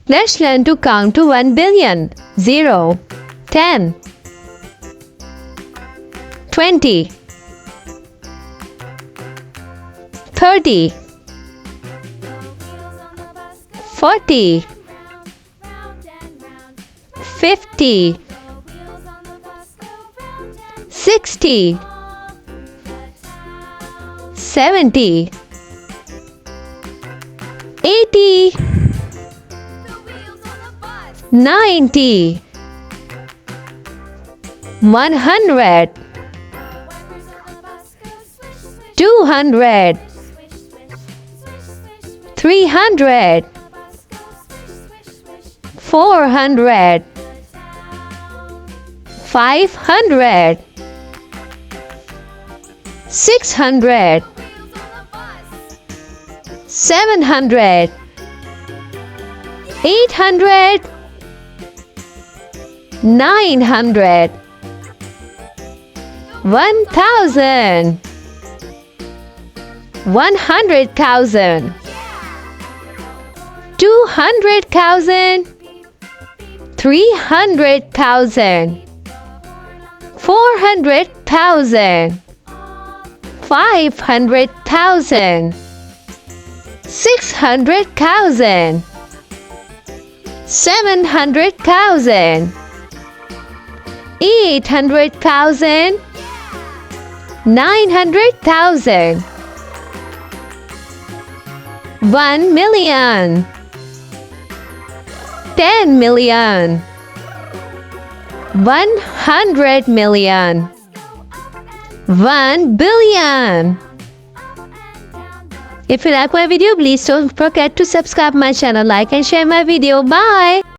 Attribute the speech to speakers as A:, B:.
A: Let's learn to count to 1 billion. 0, 10, 20, 30, 40, 50, 60, 70, 80, 90, 100, 200, 300, 400, 500, 600, 700, 800, 900, 1,000, 100,000, 200,000, 300,000, 400,000, 500,000, 600,000, 700,000, 800,000, 900,000, 1 million, 10 million, 100 million, 1 billion. If you like my video, please don't forget to subscribe my channel, like and share my video. Bye.